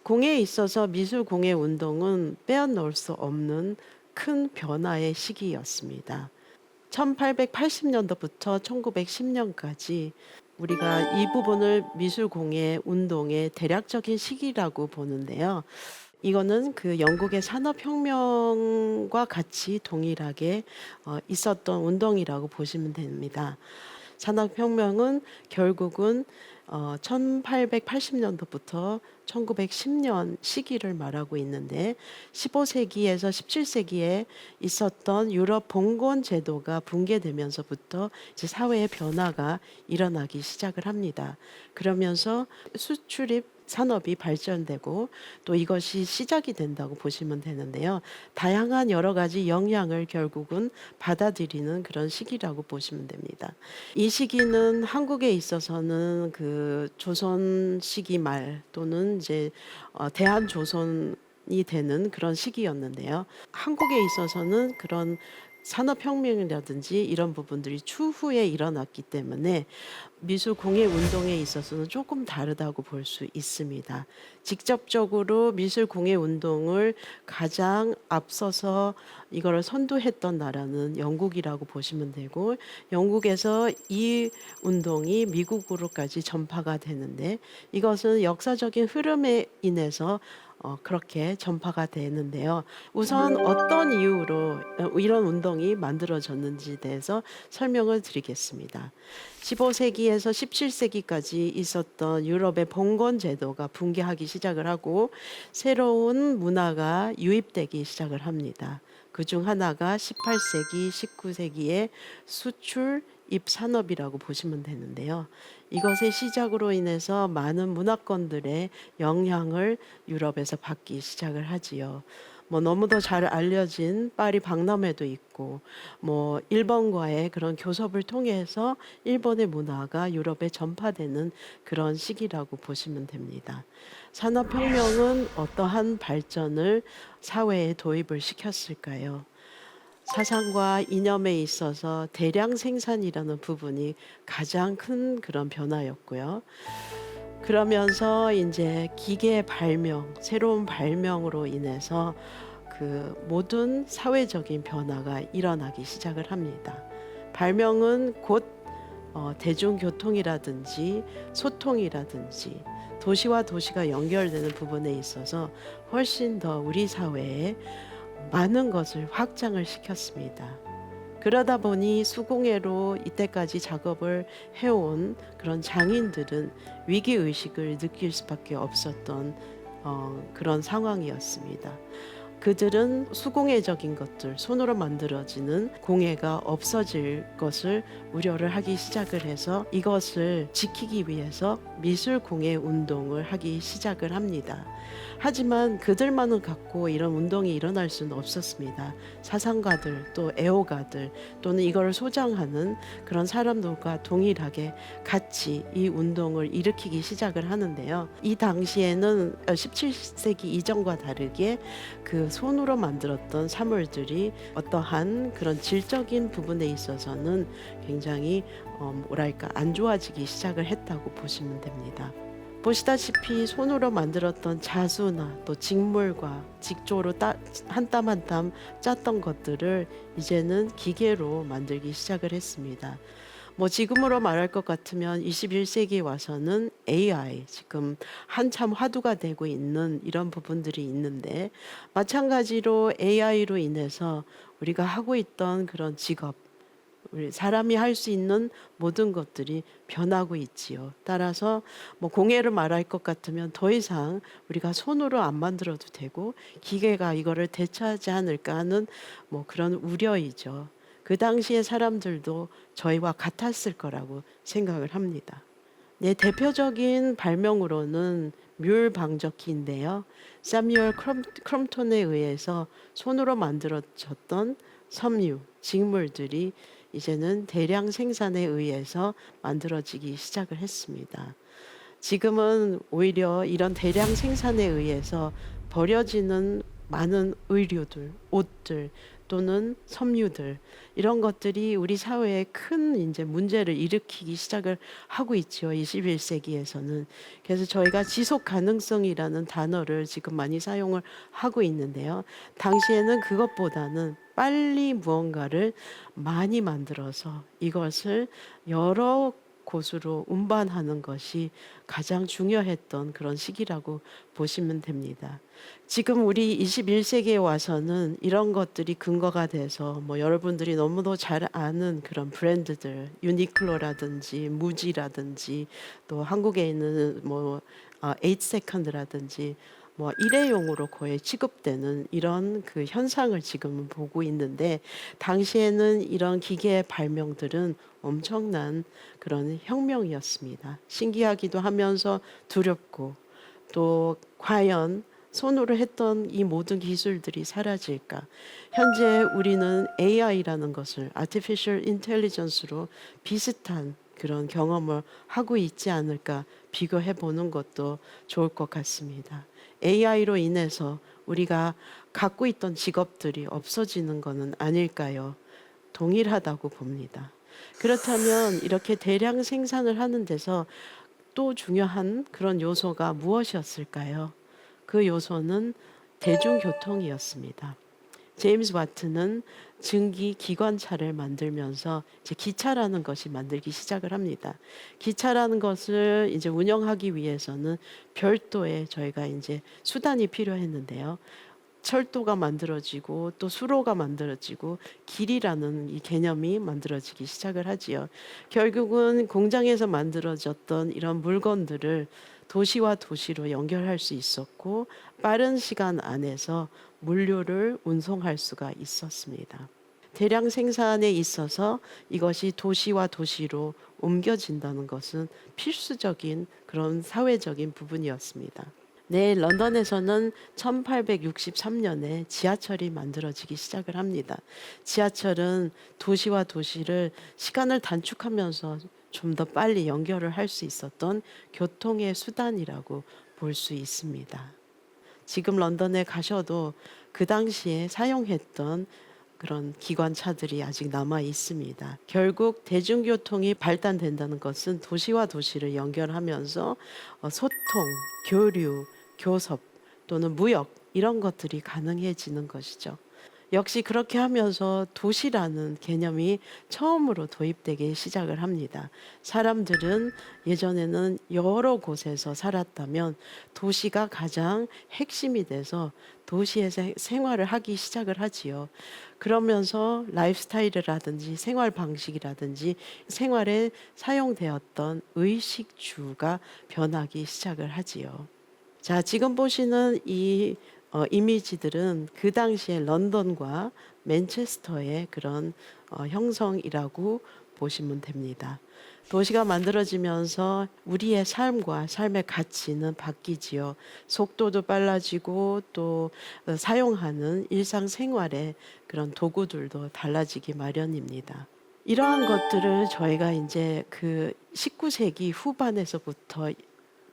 공예에 있어서 미술 공예 운동은 빼어놓을 수 없는 큰 변화의 시기였습니다. 1880년도부터 1910년까지 우리가 이 부분을 미술 공예 운동의 대략적인 시기라고 보는데요. 이거는 그 영국의 산업혁명과 같이 동일하게 있었던 운동이라고 보시면 됩니다. 산업혁명은 결국은 1880년도부터 1910년 시기를 말하고 있는데 15세기에서 17세기에 있었던 유럽 봉건 제도가 붕괴되면서부터 이제 사회의 변화가 일어나기 시작을 합니다. 그러면서 수출입 산업이 발전되고 또 이것이 시작이 된다고 보시면 되는데요. 다양한 여러 가지 영향을 결국은 받아들이는 그런 시기라고 보시면 됩니다. 이 시기는 한국에 있어서는 그 조선 시기 말 또는 이제 대한조선이 되는 그런 시기였는데요. 한국에 있어서는 그런 산업혁명이라든지 이런 부분들이 추후에 일어났기 때문에 미술 공예 운동에 있어서는 조금 다르다고 볼 수 있습니다. 직접적으로 미술 공예 운동을 가장 앞서서 이거를 선도했던 나라는 영국이라고 보시면 되고, 영국에서 이 운동이 미국으로까지 전파가 되는데, 이것은 역사적인 흐름에 인해서 그렇게 전파가 되는데요. 우선 어떤 이유로 이런 운동이 만들어졌는지에 대해서 설명을 드리겠습니다. 15세기에서 17세기까지 있었던 유럽의 봉건 제도가 붕괴하기 시작을 하고 새로운 문화가 유입되기 시작을 합니다. 그중 하나가 18세기, 19세기의 수출 입 산업이라고 보시면 되는데요. 이것의 시작으로 인해서 많은 문화권들의 영향을 유럽에서 받기 시작을 하지요. 뭐 너무도 잘 알려진 파리 박람회도 있고, 뭐 일본과의 그런 교섭을 통해서 일본의 문화가 유럽에 전파되는 그런 시기라고 보시면 됩니다. 산업혁명은 어떠한 발전을 사회에 도입을 시켰을까요? 사상과 이념에 있어서 대량 생산이라는 부분이 가장 큰 그런 변화였고요. 그러면서 이제 기계의 발명, 새로운 발명으로 인해서 그 모든 사회적인 변화가 일어나기 시작을 합니다. 발명은 곧 대중교통이라든지 소통이라든지 도시와 도시가 연결되는 부분에 있어서 훨씬 더 우리 사회에 많은 것을 확장을 시켰습니다. 그러다 보니 수공예로 이때까지 작업을 해온 그런 장인들은 위기의식을 느낄 수밖에 없었던 그런 상황이었습니다. 그들은 수공예적인 것들, 손으로 만들어지는 공예가 없어질 것을 우려를 하기 시작을 해서 이것을 지키기 위해서 미술 공예 운동을 하기 시작을 합니다. 하지만 그들만을 갖고 이런 운동이 일어날 수는 없었습니다. 사상가들 또 애호가들 또는 이걸 소장하는 그런 사람들과 동일하게 같이 이 운동을 일으키기 시작을 하는데요. 이 당시에는 17세기 이전과 다르게 그 손으로 만들었던 사물들이 어떠한 그런 질적인 부분에 있어서는 굉장히 뭐랄까 안 좋아지기 시작을 했다고 보시면 됩니다. 보시다시피 손으로 만들었던 자수나 또 직물과 직조로 한 땀 한 땀 짰던 것들을 이제는 기계로 만들기 시작을 했습니다. 뭐 지금으로 말할 것 같으면 21세기에 와서는 AI, 지금 한참 화두가 되고 있는 이런 부분들이 있는데, 마찬가지로 AI로 인해서 우리가 하고 있던 그런 직업, 우리 사람이 할 수 있는 모든 것들이 변하고 있지요. 따라서 뭐 공예를 말할 것 같으면 더 이상 우리가 손으로 안 만들어도 되고 기계가 이거를 대체하지 않을까 하는 뭐 그런 우려이죠. 그 당시에 사람들도 저희와 같았을 거라고 생각을 합니다. 네, 대표적인 발명으로는 뮬 방적기인데요. 사뮤얼 크롬톤에 의해서 손으로 만들어졌던 섬유, 직물들이 이제는 대량 생산에 의해서 만들어지기 시작을 했습니다. 지금은 오히려 이런 대량 생산에 의해서 버려지는 많은 의류들, 옷들, 또는 섬유들, 이런 것들이 우리 사회에 큰 이제 문제를 일으키기 시작을 하고 있죠. 21세기에서는. 그래서 저희가 지속 가능성이라는 단어를 지금 많이 사용을 하고 있는데요. 당시에는 그것보다는 빨리 무언가를 많이 만들어서 이것을 여러 곳으로 운반하는 것이 가장 중요했던 그런 시기라고 보시면 됩니다. 지금 우리 21세기에 와서는 이런 것들이 근거가 돼서 뭐 여러분들이 너무도 잘 아는 그런 브랜드들, 유니클로라든지 무지라든지 또 한국에 있는 뭐 8세컨드라든지 뭐 일회용으로 거의 취급되는 이런 그 현상을 지금 보고 있는데, 당시에는 이런 기계의 발명들은 엄청난 그런 혁명이었습니다. 신기하기도 하면서 두렵고, 또 과연 손으로 했던 이 모든 기술들이 사라질까? 현재 우리는 AI라는 것을 Artificial Intelligence로 비슷한 그런 경험을 하고 있지 않을까 비교해 보는 것도 좋을 것 같습니다. AI로 인해서 우리가 갖고 있던 직업들이 없어지는 것은 아닐까요? 동일하다고 봅니다. 그렇다면 이렇게 대량 생산을 하는 데서 또 중요한 그런 요소가 무엇이었을까요? 그 요소는 대중교통이었습니다. 제임스 와트는 증기 기관차를 만들면서 이제 기차라는 것이 만들기 시작을 합니다. 기차라는 것을 이제 운영하기 위해서는 별도의 저희가 이제 수단이 필요했는데요. 철도가 만들어지고 또 수로가 만들어지고 길이라는 이 개념이 만들어지기 시작을 하지요. 결국은 공장에서 만들어졌던 이런 물건들을 도시와 도시로 연결할 수 있었고, 빠른 시간 안에서 물류를 운송할 수가 있었습니다. 대량 생산에 있어서 이것이 도시와 도시로 옮겨진다는 것은 필수적인 그런 사회적인 부분이었습니다. 네, 런던에서는 1863년에 지하철이 만들어지기 시작을 합니다. 지하철은 도시와 도시를 시간을 단축하면서 좀 더 빨리 연결을 할 수 있었던 교통의 수단이라고 볼 수 있습니다. 지금 런던에 가셔도 그 당시에 사용했던 그런 기관차들이 아직 남아 있습니다. 결국 대중교통이 발달된다는 것은 도시와 도시를 연결하면서 소통, 교류, 교섭 또는 무역, 이런 것들이 가능해지는 것이죠. 역시 그렇게 하면서 도시라는 개념이 처음으로 도입되기 시작을 합니다. 사람들은 예전에는 여러 곳에서 살았다면 도시가 가장 핵심이 돼서 도시에서 생활을 하기 시작을 하지요. 그러면서 라이프스타일이라든지 생활 방식이라든지 생활에 사용되었던 의식주가 변하기 시작을 하지요. 자, 지금 보시는 이 이미지들은 그 당시에 런던과 맨체스터의 그런 형성이라고 보시면 됩니다. 도시가 만들어지면서 우리의 삶과 삶의 가치는 바뀌지요. 속도도 빨라지고 또 사용하는 일상생활의 그런 도구들도 달라지기 마련입니다. 이러한 것들을 저희가 이제 그 19세기 후반에서부터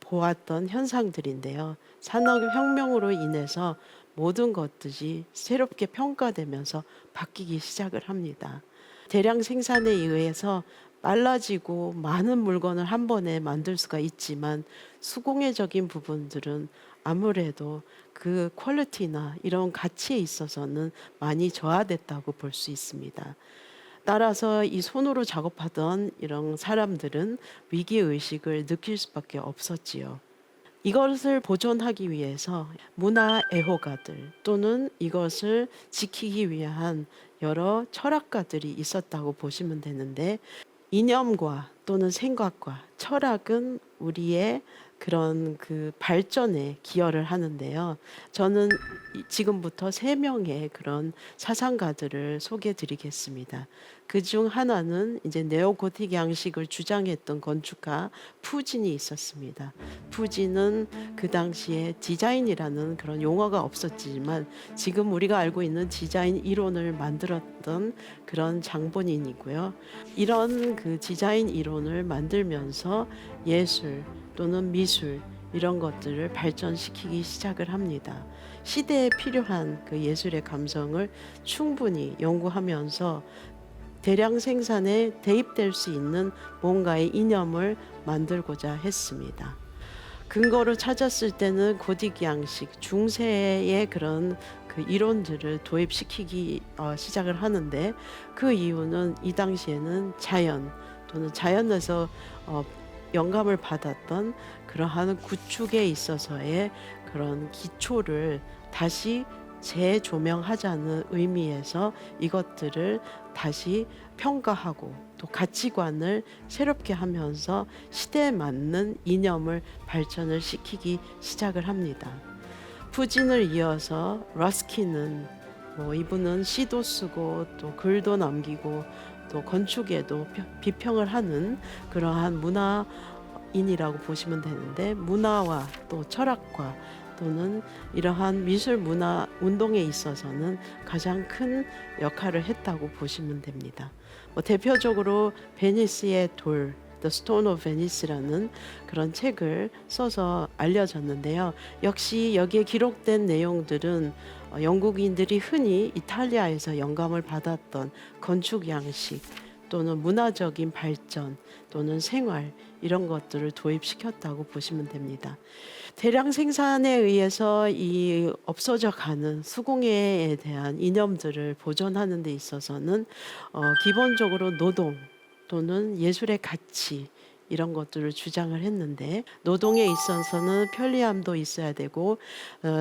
보았던 현상들인데요. 산업혁명으로 인해서 모든 것들이 새롭게 평가되면서 바뀌기 시작을 합니다. 대량 생산에 의해서 빨라지고 많은 물건을 한 번에 만들 수가 있지만, 수공예적인 부분들은 아무래도 그 퀄리티나 이런 가치에 있어서는 많이 저하됐다고 볼 수 있습니다. 따라서 이 손으로 작업하던 이런 사람들은 위기의식을 느낄 수밖에 없었지요. 이것을 보존하기 위해서 문화 애호가들 또는 이것을 지키기 위한 여러 철학가들이 있었다고 보시면 되는데, 이념과 또는 생각과 철학은 우리의 그런 그 발전에 기여를 하는데요. 저는 지금부터 3명의 그런 사상가들을 소개해 드리겠습니다. 그 중 하나는 이제 네오고틱 양식을 주장했던 건축가 푸진이 있었습니다. 푸진은 그 당시에 디자인이라는 그런 용어가 없었지만 지금 우리가 알고 있는 디자인 이론을 만들었던 그런 장본인이고요. 이런 그 디자인 이론을 만들면서 예술 또는 미술 이런 것들을 발전시키기 시작을 합니다. 시대에 필요한 그 예술의 감성을 충분히 연구하면서 대량 생산에 대입될 수 있는 뭔가의 이념을 만들고자 했습니다. 근거를 찾았을 때는 고딕 양식, 중세의 그런 그 이론들을 도입시키기 시작을 하는데, 그 이유는 이 당시에는 자연 또는 자연에서 영감을 받았던 그러한 구축에 있어서의 그런 기초를 다시 재조명하자는 의미에서 이것들을 다시 평가하고 또 가치관을 새롭게 하면서 시대에 맞는 이념을 발전을 시키기 시작을 합니다. 푸진을 이어서 러스킨은 이분은 시도 쓰고 또 글도 남기고 또 건축에도 비평을 하는 그러한 문화인이라고 보시면 되는데, 문화와 또 철학과 또는 이러한 미술 문화 운동에 있어서는 가장 큰 역할을 했다고 보시면 됩니다. 대표적으로 베니스의 돌, The Stone of Venice라는 그런 책을 써서 알려졌는데요. 역시 여기에 기록된 내용들은 영국인들이 흔히 이탈리아에서 영감을 받았던 건축 양식 또는 문화적인 발전 또는 생활, 이런 것들을 도입시켰다고 보시면 됩니다. 대량 생산에 의해서 이 없어져 가는 수공예에 대한 이념들을 보존하는 데 있어서는 기본적으로 노동 또는 예술의 가치, 이런 것들을 주장을 했는데, 노동에 있어서는 편리함도 있어야 되고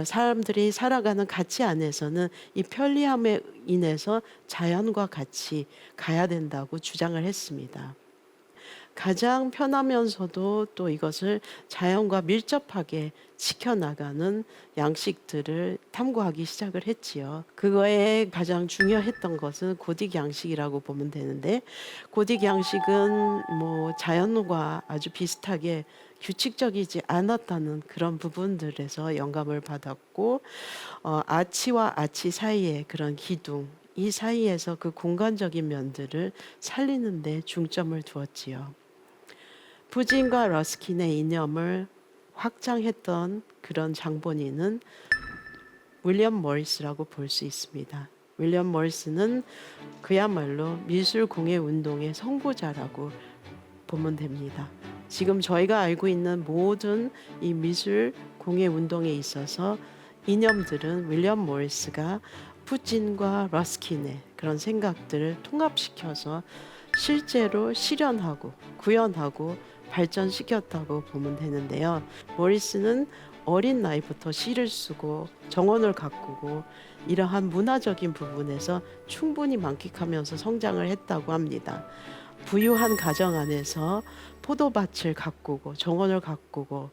사람들이 살아가는 가치 안에서는 이 편리함에 인해서 자연과 같이 가야 된다고 주장을 했습니다. 가장 편하면서도 또 이것을 자연과 밀접하게 지켜나가는 양식들을 탐구하기 시작을 했지요. 그거에 가장 중요했던 것은 고딕 양식이라고 보면 되는데, 고딕 양식은 자연과 아주 비슷하게 규칙적이지 않았다는 그런 부분들에서 영감을 받았고, 아치와 아치 사이의 그런 기둥, 이 사이에서 그 공간적인 면들을 살리는 데 중점을 두었지요. 푸진과 러스킨의 이념을 확장했던 그런 장본인은 윌리엄 모리스라고 볼 수 있습니다. 윌리엄 모리스는 그야말로 미술 공예 운동의 선구자라고 보면 됩니다. 지금 저희가 알고 있는 모든 이 미술 공예 운동에 있어서 이념들은 윌리엄 모리스가 푸진과 러스킨의 그런 생각들을 통합시켜서 실제로 실현하고 구현하고 발전시켰다고 보면 되는데요. 모리스는 어린 나이부터 시를 쓰고 정원을 가꾸고 이러한 문화적인 부분에서 충분히 만끽하면서 성장을 했다고 합니다. 부유한 가정 안에서 포도밭을 가꾸고 정원을 가꾸고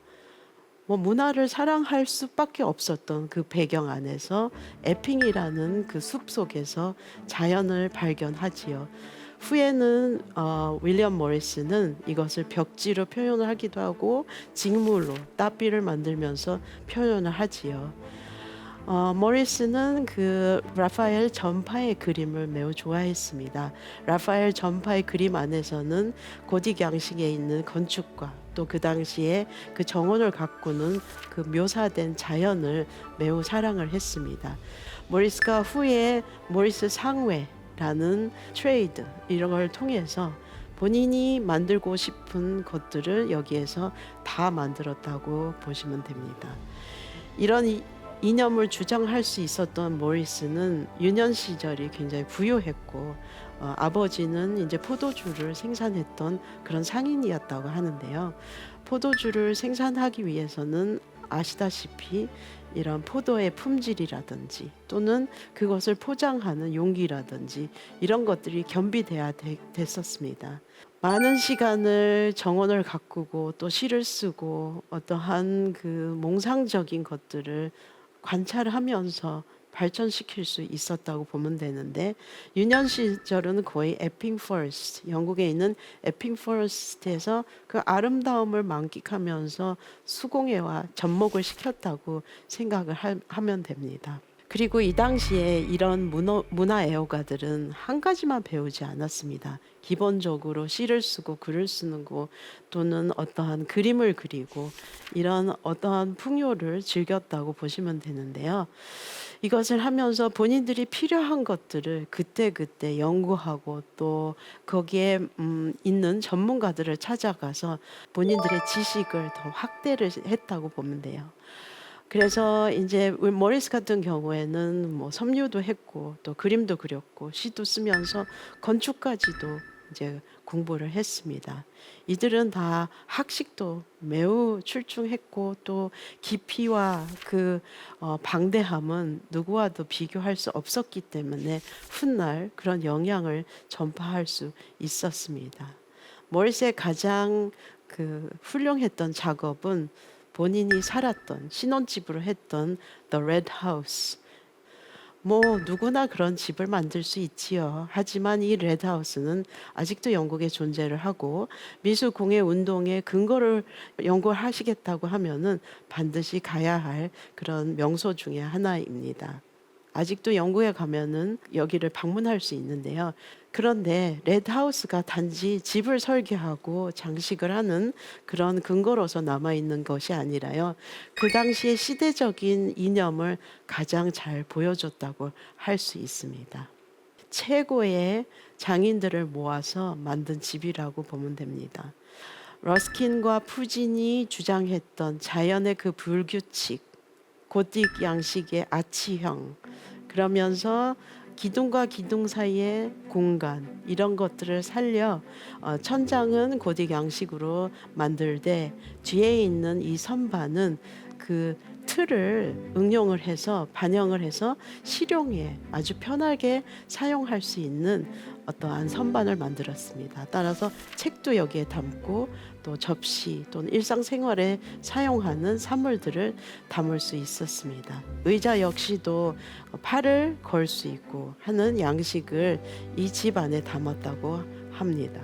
문화를 사랑할 수밖에 없었던 그 배경 안에서 에핑이라는 그 숲 속에서 자연을 발견하지요. 후에는 윌리엄 모리스는 이것을 벽지로 표현을 하기도 하고 직물로 따비를 만들면서 표현을 하지요. 모리스는 그 라파엘 전파의 그림을 매우 좋아했습니다. 라파엘 전파의 그림 안에서는 고딕 양식에 있는 건축과 또 그 당시에 그 정원을 가꾸는 그 묘사된 자연을 매우 사랑을 했습니다. 모리스가 후에 모리스 상회라는 트레이드, 이런 걸 통해서 본인이 만들고 싶은 것들을 여기에서 다 만들었다고 보시면 됩니다. 이런 이념을 주장할 수 있었던 모리스는 유년 시절이 굉장히 부유했고 아버지는 이제 포도주를 생산했던 그런 상인이었다고 하는데요. 포도주를 생산하기 위해서는 아시다시피 이런 포도의 품질이라든지 또는 그것을 포장하는 용기라든지 이런 것들이 겸비돼야 됐었습니다. 많은 시간을 정원을 가꾸고 또 시를 쓰고 어떠한 그 몽상적인 것들을 관찰하면서 발전시킬 수 있었다고 보면 되는데, 유년 시절은 거의 에핑 포레스트, 영국에 있는 에핑 포레스트에서 그 아름다움을 만끽하면서 수공예와 접목을 시켰다고 생각을 하면 됩니다. 그리고 이 당시에 이런 문화 애호가들은 한 가지만 배우지 않았습니다. 기본적으로 시를 쓰고 글을 쓰는 거 또는 어떠한 그림을 그리고 이런 어떠한 풍요를 즐겼다고 보시면 되는데요. 이것을 하면서 본인들이 필요한 것들을 그때그때 연구하고 또 거기에 있는 전문가들을 찾아가서 본인들의 지식을 더 확대를 했다고 보면 돼요. 그래서 인제 모리스 같은 경우에는 뭐 섬유도 했고 또 그림도 그렸고 시도 쓰면서 건축까지도 이제 공부를 했습니다. 이들은 다 학식도 매우 출중했고 또 깊이와 방대함은 누구와도 비교할 수 없었기 때문에 훗날 그런 영향을 전파할 수 있었습니다. 모리스의 가장 훌륭했던 작업은 본인이 살았던 신혼집으로 했던 The Red House. 뭐 누구나 그런 집을 만들 수 있지요. 하지만 이 레드하우스는 아직도 영국에 존재를 하고 미술 공예 운동의 근거를 연구하시겠다고 하면은 반드시 가야 할 그런 명소 중에 하나입니다. 아직도 영국에 가면은 여기를 방문할 수 있는데요. 그런데 레드하우스가 단지 집을 설계하고 장식을 하는 그런 근거로서 남아 있는 것이 아니라요. 그 당시의 시대적인 이념을 가장 잘 보여줬다고 할 수 있습니다. 최고의 장인들을 모아서 만든 집이라고 보면 됩니다. 러스킨과 푸진이 주장했던 자연의 그 불규칙, 고딕 양식의 아치형, 그러면서 기둥과 기둥 사이의 공간 이런 것들을 살려 천장은 고딕 양식으로 만들되 뒤에 있는 이 선반은 그 틀을 응용을 해서 반영을 해서 실용에 아주 편하게 사용할 수 있는 어떠한 선반을 만들었습니다. 따라서 책도 여기에 담고 또 접시 또는 일상생활에 사용하는 산물들을 담을 수 있었습니다. 의자 역시도 팔을 걸 수 있고 하는 양식을 이 집 안에 담았다고 합니다.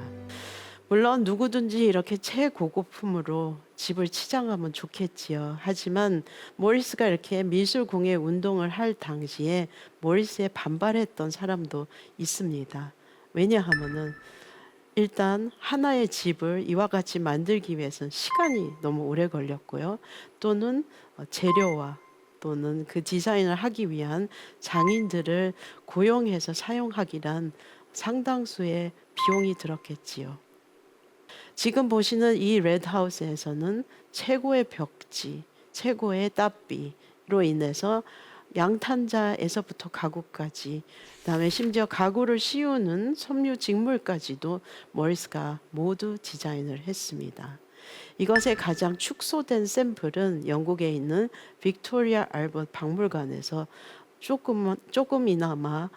물론 누구든지 이렇게 최고급품으로 집을 치장하면 좋겠지요. 하지만 모리스가 이렇게 미술 공예 운동을 할 당시에 모리스에 반발했던 사람도 있습니다. 왜냐하면은 일단 하나의 집을 이와 같이 만들기 위해서는 시간이 너무 오래 걸렸고요. 또는 재료와 또는 그 디자인을 하기 위한 장인들을 고용해서 사용하기란 상당수의 비용이 들었겠지요. 지금 보시는 이 레드하우스에서는 최고의 벽지, 최고의 따삐로 인해서 양탄자에서부터 가구까지, 그다음에 심지어 가구를 씌우는 섬유 직물까지도 모리스가 모두 디자인을 했습니다. 이것의 가장 축소된 샘플은 영국에 있는 빅토리아 알버트 박물관에서 조금이나마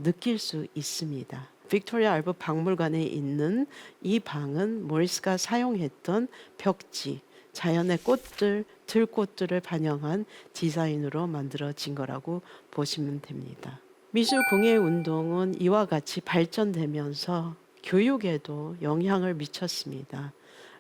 느낄 수 있습니다. 빅토리아 알버트 박물관에 있는 이 방은 모리스가 사용했던 벽지, 자연의 꽃들, 들꽃들을 반영한 디자인으로 만들어진 거라고 보시면 됩니다. 미술 공예 운동은 이와 같이 발전되면서 교육에도 영향을 미쳤습니다.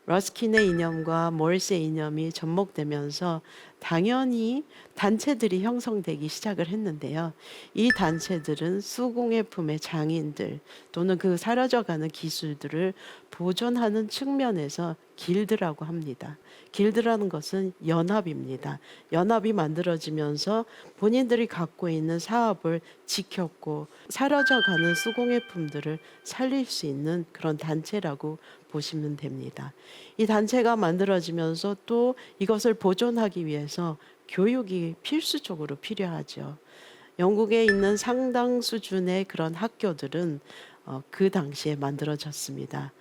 러스킨의 이념과 모리스의 이념이 접목되면서 당연히 단체들이 형성되기 시작을 했는데요. 이 단체들은 수공예품의 장인들 또는 그 사라져가는 기술들을 보존하는 측면에서 길드라고 합니다. 길드라는 것은 연합입니다. 연합이 만들어지면서 본인들이 갖고 있는 사업을 지켰고 사라져가는 수공예품들을 살릴 수 있는 그런 단체라고 보시면 됩니다. 이 단체가 만들어지면서 또 이것을 보존하기 위해서 교육이 필수적으로 필요하죠. 영국에 있는 상당 수준의 그런 학교들은 그 당시에 만들어졌습니다.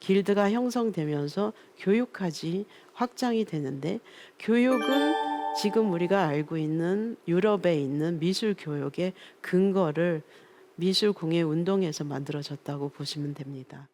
길드가 형성되면서 교육까지 확장이 되는데 교육은 지금 우리가 알고 있는 유럽에 있는 미술 교육의 근거를 미술 공예 운동에서 만들어졌다고 보시면 됩니다.